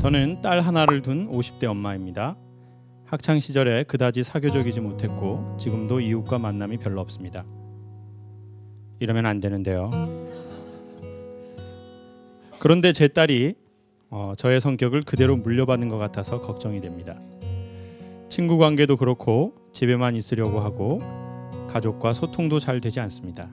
저는 딸 하나를 둔 50대 엄마입니다. 학창 시절에 그다지 사교적이지 못했고 지금도 이웃과 만남이 별로 없습니다. 이러면 안 되는데요. 그런데 제 딸이 저의 성격을 그대로 물려받는 것 같아서 걱정이 됩니다. 친구 관계도 그렇고 집에만 있으려고 하고 가족과 소통도 잘 되지 않습니다.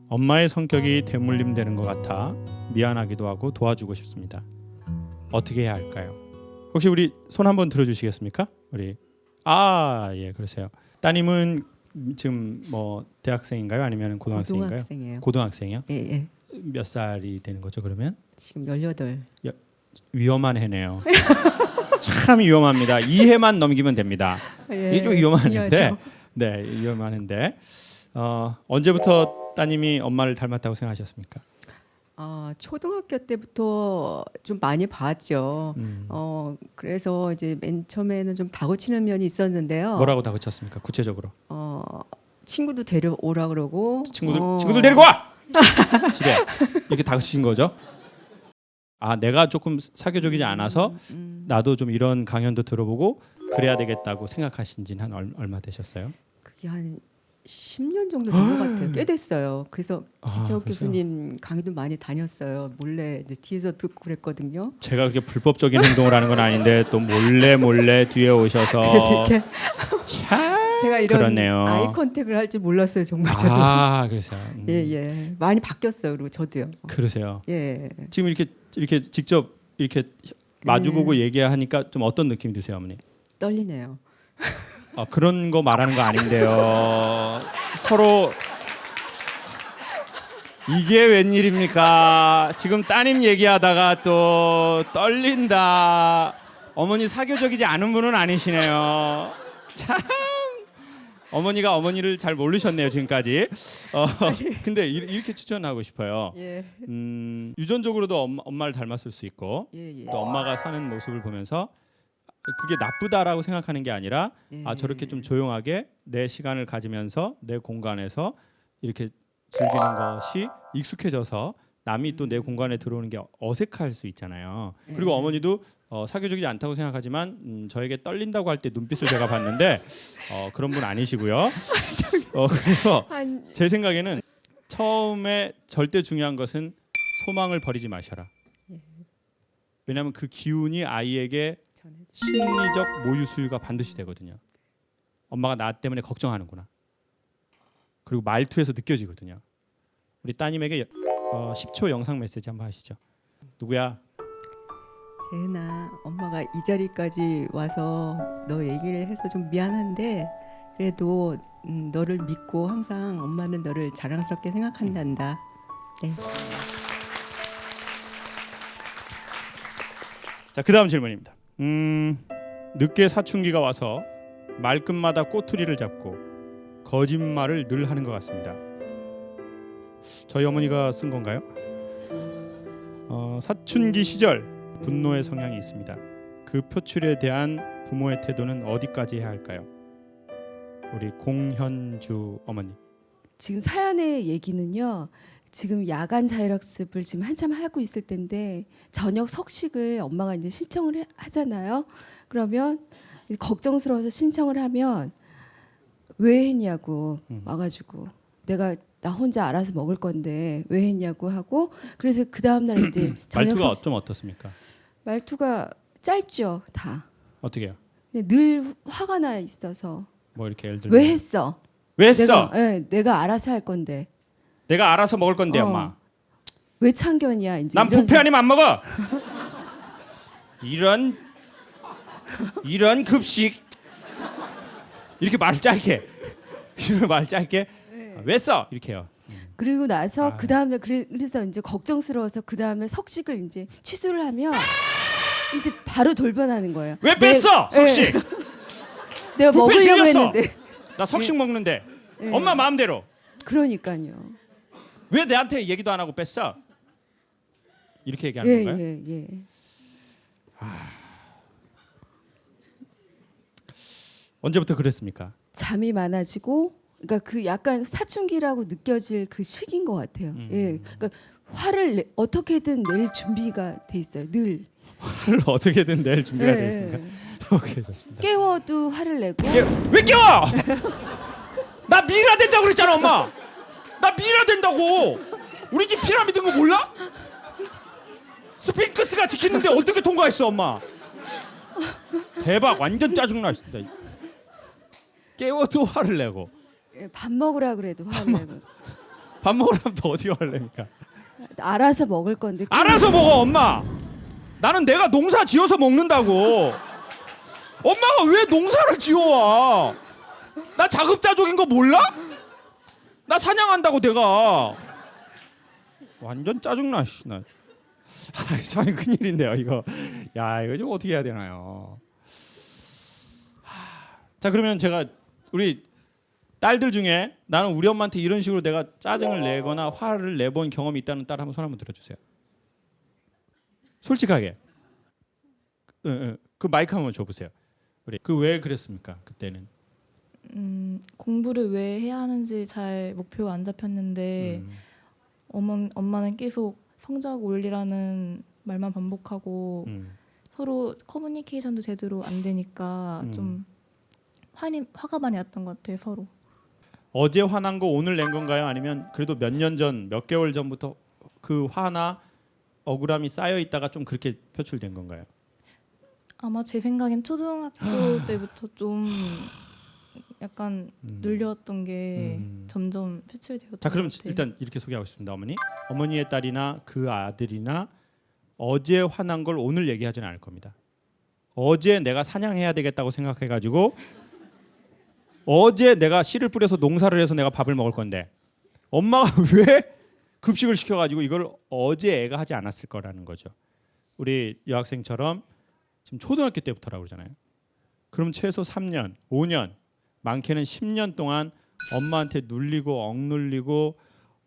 엄마의 성격이 대물림되는 것 같아 미안하기도 하고 도와주고 싶습니다. 어떻게 해야 할까요? 혹시 우리 손 한번 들어주시겠습니까? 우리 예, 그러세요. 따님은 지금 뭐 대학생인가요? 아니면 고등학생인가요? 고등학생이에요. 고등학생이요? 예, 예. 몇 살이 되는 거죠? 그러면 지금 18. 위험한 해네요. 참 위험합니다. 2해만 넘기면 됩니다. 예, 이게 좀 위험한데, 중요하죠. 네, 위험한데 언제부터 따님이 엄마를 닮았다고 생각하셨습니까? 초등학교 때부터 좀 많이 봤죠. 그래서 이제 맨 처음에는 좀 다그치는 면이 있었는데요. 뭐라고 다그쳤습니까? 구체적으로. 친구도 데려오라 그러고. 친구들 데리고 와. 집에 이렇게 다그친 거죠. 내가 조금 사교적이지 않아서 나도 좀 이런 강연도 들어보고 그래야 되겠다고 생각하신 지는 한 얼마 되셨어요? 그게 한 10년 정도 된 것 같아요. 꽤 됐어요. 그래서 김창욱 그래서? 교수님 강의도 많많이 다녔어요. 몰래 이제 뒤에서 듣고 그랬거든요. 제가 그렇게 불법적인 행동을 하는 건 아닌데 또 몰래 뒤에 오셔서 그래서 이렇게 참 제가 이런 그렇네요. 아이 컨택을 할 줄 몰랐어요. 정말 저도. 그러세요. 예. 많이 바뀌었어요. 그리고 저도요. 그러세요. 예. 지금 이렇게 직접 이렇게 마주보고 얘기하니까 좀 어떤 느낌이 드세요, 어머니? 떨리네요. 그런 거 말하는 거 아닌데요. 서로 이게 웬일입니까? 지금 따님 얘기하다가 또 떨린다. 어머니 사교적이지 않은 분은 아니시네요. 참 어머니가 어머니를 잘 모르셨네요 지금까지. 근데 이렇게 추천하고 싶어요. 예. 유전적으로도 엄마를 닮았을 수 있고 예. 또 엄마가 사는 모습을 보면서 그게 나쁘다라고 생각하는 게 아니라 저렇게 좀 조용하게 내 시간을 가지면서 내 공간에서 이렇게 즐기는 것이 익숙해져서 남이 또 내 공간에 들어오는 게 어색할 수 있잖아요. 그리고 어머니도 사교적이지 않다고 생각하지만 저에게 떨린다고 할 때 눈빛을 제가 봤는데 그런 분 아니시고요. 그래서 제 생각에는 처음에 절대 중요한 것은 소망을 버리지 마셔라. 왜냐하면 그 기운이 아이에게 심리적 모유 수유가 반드시 되거든요. 엄마가 나 때문에 걱정하는구나. 그리고 말투에서 느껴지거든요. 우리 따님에게 10초 영상 메시지 한번 하시죠. 누구야? 재은아, 엄마가 이 자리까지 와서 너 얘기를 해서 좀 미안한데 그래도 너를 믿고 항상 엄마는 너를 자랑스럽게 생각한단다. 네. 자, 그다음 질문입니다. 늦게 사춘기가 와서 말끝마다 꼬투리를 잡고 거짓말을 늘 하는 것 같습니다. 저희 어머니가 쓴 건가요? 사춘기 시절 분노의 성향이 있습니다. 그 표출에 대한 부모의 태도는 어디까지 해야 할까요? 우리 공현주 어머니. 지금 사연의 얘기는요. 지금 야간 자율학습을 지금 한참 하고 있을 때인데 저녁 석식을 엄마가 이제 신청을 하잖아요. 그러면 걱정스러워서 신청을 하면 왜 했냐고 와가지고 나 혼자 알아서 먹을 건데 왜 했냐고 하고 그래서 그 다음 날 이제 말투가 좀 어떻습니까? 말투가 짧죠 다. 어떻게 해요? 늘 화가 나 있어서 뭐 이렇게 예를 들면 왜 했어? 왜 했어? 내가 알아서 할 건데. 내가 알아서 먹을 건데 엄마. 왜 참견이야 이제. 난 뷔페 아니면 안 먹어. 이런 급식 이렇게 말 짧게 왜 써? 이렇게 해요. 그리고 나서 그 다음에 그래서 이제 걱정스러워서 그 다음에 석식을 이제 취소를 하면 이제 바로 돌변하는 거예요. 왜 뺐어? 석식. 내가 뷔페 먹으려고 실렸어. 했는데. 나 석식 먹는데 엄마 마음대로. 그러니까요. 왜 내한테 얘기도 안 하고 뺐어? 이렇게 얘기하는 건가요? 예. 언제부터 그랬습니까? 잠이 많아지고, 그러니까 그 약간 사춘기라고 느껴질 그 시기인 것 같아요. 예, 그러니까 화를 어떻게든 낼 준비가 돼 있어요. 늘 화를 어떻게든 낼 준비가 되어 네. 있습니까? 오케이, 좋습니다. 깨워도 화를 내고. 왜 깨워? 나 미라 된다고 그랬잖아, 엄마. 나 미라 된다고. 우리 집 피라미드인 거 몰라? 스핑크스가 지키는데 어떻게 통과했어, 엄마? 대박, 완전 짜증나. 깨워도 화를 내고. 예, 밥 먹으라 그래도 화를 내고. 밥 먹으라면 또 어디 화를 냅니까? 알아서 먹을 건데. 알아서 먹어, 엄마. 나는 내가 농사 지어서 먹는다고. 엄마가 왜 농사를 지어와? 나 자급자족인 거 몰라? 나 사냥한다고 내가. 완전 짜증나. 나. 참 큰일인데요, 이거. 야, 이거 좀 어떻게 해야 되나요? 자, 그러면 제가 우리 딸들 중에 나는 우리 엄마한테 이런 식으로 내가 짜증을 내거나 화를 내본 경험이 있다는 딸 한번 손 한번 들어주세요. 솔직하게. 그 마이크 한번 줘보세요. 우리 그 왜 그랬습니까? 그때는. 공부를 왜 해야 하는지 잘 목표가 안 잡혔는데 엄마는 계속 성적 올리라는 말만 반복하고 서로 커뮤니케이션도 제대로 안 되니까 좀 화가 많이 났던 것 같아요, 서로. 어제 화난 거 오늘 낸 건가요? 아니면 그래도 몇 년 전, 몇 개월 전부터 그 화나 억울함이 쌓여 있다가 좀 그렇게 표출된 건가요? 아마 제 생각엔 초등학교 때부터 좀 약간 눌려왔던 게 점점 표출되었던 자, 그럼 것 같아요. 일단 이렇게 소개하고 싶습니다, 어머니. 어머니의 딸이나 그 아들이나 어제 화난 걸 오늘 얘기하지는 않을 겁니다. 어제 내가 사냥해야 되겠다고 생각해가지고 어제 내가 씨를 뿌려서 농사를 해서 내가 밥을 먹을 건데 엄마가 왜 급식을 시켜가지고 이걸 어제 애가 하지 않았을 거라는 거죠. 우리 여학생처럼 지금 초등학교 때부터라고 그러잖아요. 그럼 최소 3년, 5년, 많게는 10년 동안 엄마한테 눌리고 억눌리고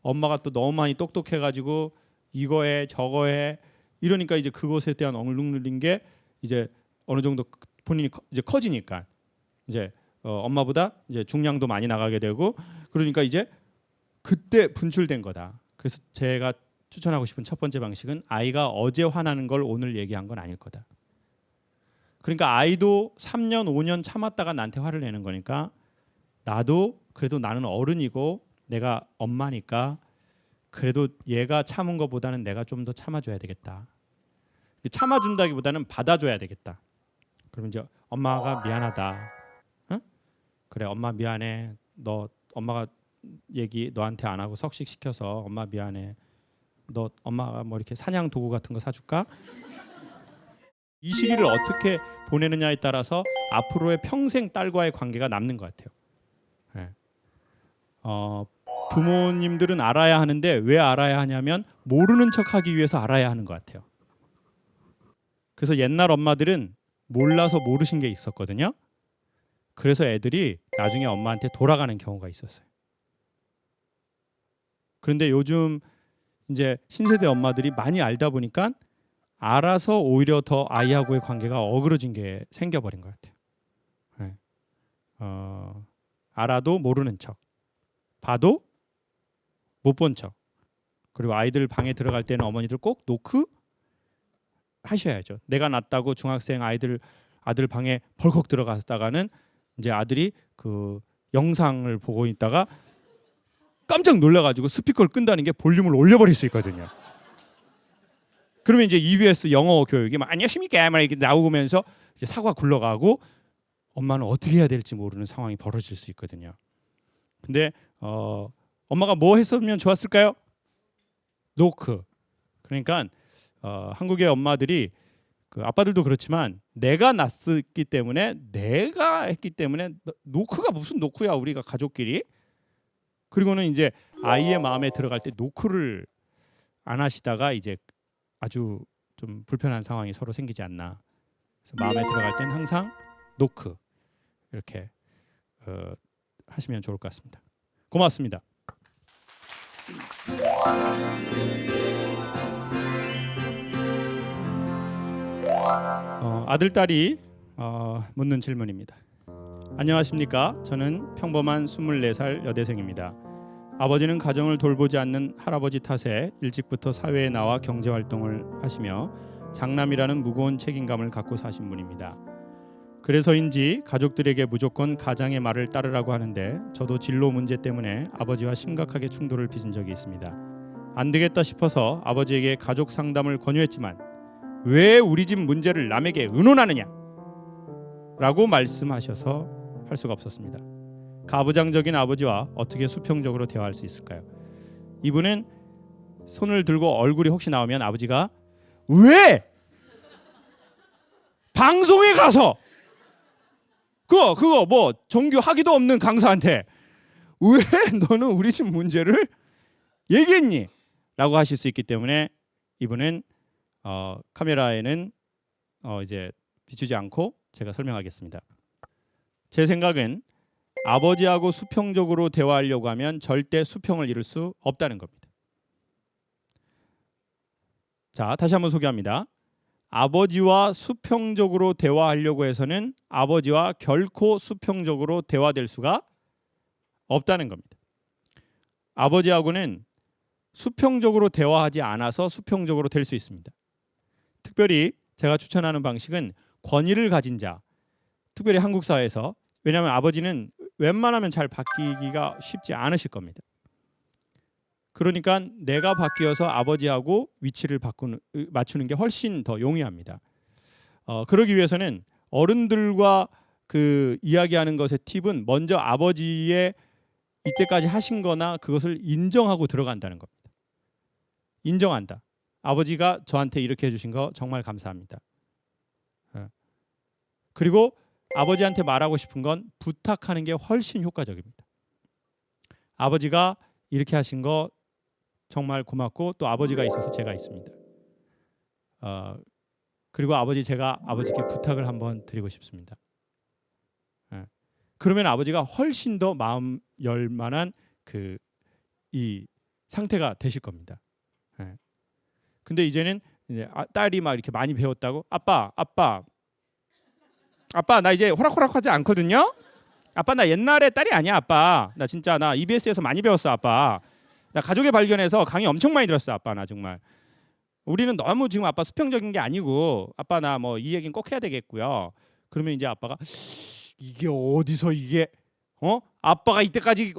엄마가 또 너무 많이 똑똑해가지고 이거해 저거해 이러니까 이제 그것에 대한 억눌린 게 이제 어느 정도 본인이 이제 커지니까 이제 엄마보다 이제 중량도 많이 나가게 되고 그러니까 이제 그때 분출된 거다. 그래서 제가 추천하고 싶은 첫 번째 방식은 아이가 어제 화나는 걸 오늘 얘기한 건 아닐 거다. 그러니까 아이도 3년 5년 참았다가 나한테 화를 내는 거니까 나도 그래도 나는 어른이고 내가 엄마니까 그래도 얘가 참은 것보다는 내가 좀 더 참아줘야 되겠다. 참아준다기보다는 받아줘야 되겠다. 그러면 이제 엄마가 미안하다. 응? 그래 엄마 미안해. 너 엄마가 얘기 너한테 안 하고 석식 시켜서 엄마 미안해. 너 엄마가 뭐 이렇게 사냥 도구 같은 거 사줄까? 이 시기를 어떻게 보내느냐에 따라서 앞으로의 평생 딸과의 관계가 남는 것 같아요. 네. 부모님들은 알아야 하는데 왜 알아야 하냐면 모르는 척하기 위해서 알아야 하는 것 같아요. 그래서 옛날 엄마들은 몰라서 모르신 게 있었거든요. 그래서 애들이 나중에 엄마한테 돌아가는 경우가 있었어요. 그런데 요즘 이제 신세대 엄마들이 많이 알다 보니까 알아서 오히려 더 아이하고의 관계가 어그러진 게 생겨버린 것 같아요. 네. 알아도 모르는 척, 봐도 못 본 척. 그리고 아이들 방에 들어갈 때는 어머니들 꼭 노크 하셔야죠. 내가 낳았다고 중학생 아들 방에 벌컥 들어갔다가는 이제 아들이 그 영상을 보고 있다가 깜짝 놀라가지고 스피커를 끈다는 게 볼륨을 올려버릴 수 있거든요. 그러면 이제 EBS 영어 교육이 막 안녕하십니까 막 이렇게 나오면서 이제 사과 굴러가고 엄마는 어떻게 해야 될지 모르는 상황이 벌어질 수 있거든요. 근데 엄마가 뭐 했으면 좋았을까요? 노크. 그러니까 한국의 엄마들이 그 아빠들도 그렇지만 내가 낳았기 때문에 내가 했기 때문에 노크가 무슨 노크야 우리가 가족끼리. 그리고는 이제 아이의 마음에 들어갈 때 노크를 안 하시다가 이제 아주 좀 불편한 상황이 서로 생기지 않나. 그래서 마음에 들어갈 땐 항상 노크 이렇게 하시면 좋을 것 같습니다. 고맙습니다. 아들 딸이 묻는 질문입니다. 안녕하십니까? 저는 평범한 24살 여대생입니다. 아버지는 가정을 돌보지 않는 할아버지 탓에 일찍부터 사회에 나와 경제활동을 하시며 장남이라는 무거운 책임감을 갖고 사신 분입니다. 그래서인지 가족들에게 무조건 가장의 말을 따르라고 하는데 저도 진로 문제 때문에 아버지와 심각하게 충돌을 빚은 적이 있습니다. 안 되겠다 싶어서 아버지에게 가족 상담을 권유했지만 왜 우리 집 문제를 남에게 의논하느냐 라고 말씀하셔서 할 수가 없었습니다. 가부장적인 아버지와 어떻게 수평적으로 대화할 수 있을까요? 이분은 손을 들고 얼굴이 혹시 나오면 아버지가 왜 방송에 가서 그거 뭐 정규 학위도 없는 강사한테 왜 너는 우리 집 문제를 얘기했니? 라고 하실 수 있기 때문에 이분은 카메라에는 이제 비추지 않고 제가 설명하겠습니다. 제 생각은 아버지하고 수평적으로 대화하려고 하면 절대 수평을 이룰 수 없다는 겁니다. 자, 다시 한번 소개합니다. 아버지와 수평적으로 대화하려고 해서는 아버지와 결코 수평적으로 대화될 수가 없다는 겁니다. 아버지하고는 수평적으로 대화하지 않아서 수평적으로 될 수 있습니다. 특별히 제가 추천하는 방식은 권위를 가진 자, 특별히 한국 사회에서, 왜냐하면 아버지는 웬만하면 잘 바뀌기가 쉽지 않으실 겁니다. 그러니까 내가 바뀌어서 아버지하고 위치를 맞추는 게 훨씬 더 용이합니다. 그러기 위해서는 어른들과 그 이야기하는 것의 팁은 먼저 아버지의 이때까지 하신 거나 그것을 인정하고 들어간다는 겁니다. 인정한다. 아버지가 저한테 이렇게 해주신 거 정말 감사합니다. 그리고 아버지한테 말하고 싶은 건 부탁하는 게 훨씬 효과적입니다. 아버지가 이렇게 하신 거 정말 고맙고 또 아버지가 있어서 제가 있습니다. 그리고 제가 아버지께 부탁을 한번 드리고 싶습니다. 그러면 아버지가 훨씬 더 마음 열 만한 이 상태가 되실 겁니다. 근데 이제는 딸이 막 이렇게 많이 배웠다고 아빠 나 이제 호락호락하지 않거든요. 아빠 나 옛날에 딸이 아니야. 아빠 나 진짜 나 EBS에서 많이 배웠어. 아빠 나 가족의 발견에서 강의 엄청 많이 들었어. 아빠 나 정말 우리는 너무 지금 아빠 수평적인 게 아니고 아빠 나 뭐 이 얘기는 꼭 해야 되겠고요. 그러면 이제 아빠가 이게 어디서 이게 아빠가 이때까지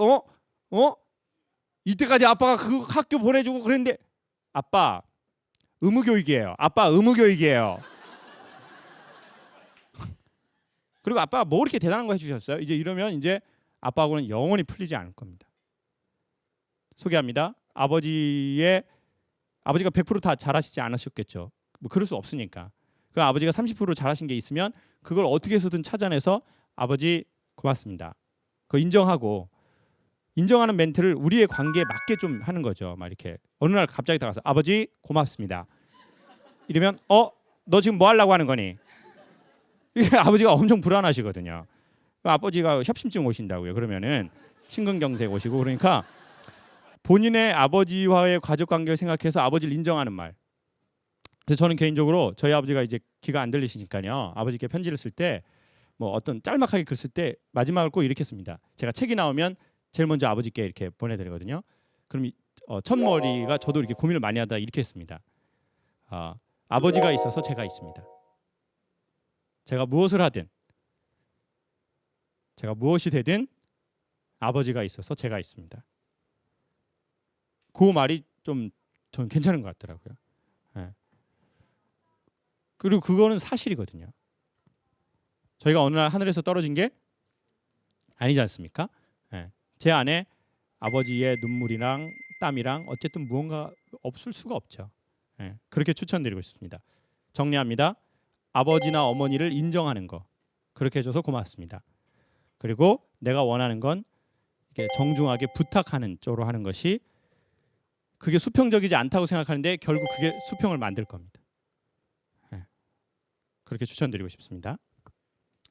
이때까지 아빠가 그 학교 보내주고 그랬는데 아빠 의무교육이에요. 아빠 의무교육이에요. 그리고 아빠가 뭐 이렇게 대단한 거 해주셨어요? 이제 이러면 이제 아빠하고는 영원히 풀리지 않을 겁니다. 소개합니다. 아버지가 100% 다 잘하시지 않으셨겠죠. 뭐 그럴 수 없으니까. 그 아버지가 30% 잘하신 게 있으면 그걸 어떻게 해서든 찾아내서 아버지 고맙습니다. 그거 인정하고 인정하는 멘트를 우리의 관계에 맞게 좀 하는 거죠. 막 이렇게 어느 날 갑자기 다가서 아버지 고맙습니다. 이러면 너 지금 뭐 하려고 하는 거니? 아버지가 엄청 불안하시거든요. 아버지가 협심증 오신다고요. 그러면은 심근경색 오시고 그러니까 본인의 아버지와의 가족 관계를 생각해서 아버지를 인정하는 말. 그래서 저는 개인적으로 저희 아버지가 이제 귀가 안 들리시니까요. 아버지께 편지를 쓸 때 뭐 어떤 짤막하게 글 쓸 때 마지막을 꼭 이렇게 씁니다. 제가 책이 나오면 제일 먼저 아버지께 이렇게 보내드리거든요. 그럼 첫머리가 저도 이렇게 고민을 많이 하다 이렇게 했습니다. 아버지가 있어서 제가 있습니다. 제가 무엇을 하든 제가 무엇이 되든 아버지가 있어서 제가 있습니다. 그 말이 좀 저는 괜찮은 것 같더라고요. 그리고 그거는 사실이거든요. 저희가 어느 날 하늘에서 떨어진 게 아니지 않습니까? 제 안에 아버지의 눈물이랑 땀이랑 어쨌든 무언가 없을 수가 없죠. 그렇게 추천드리고 싶습니다. 정리합니다. 아버지나 어머니를 인정하는 거 그렇게 해줘서 고맙습니다. 그리고 내가 원하는 건 이렇게 정중하게 부탁하는 쪽으로 하는 것이 그게 수평적이지 않다고 생각하는데 결국 그게 수평을 만들 겁니다. 그렇게 추천드리고 싶습니다.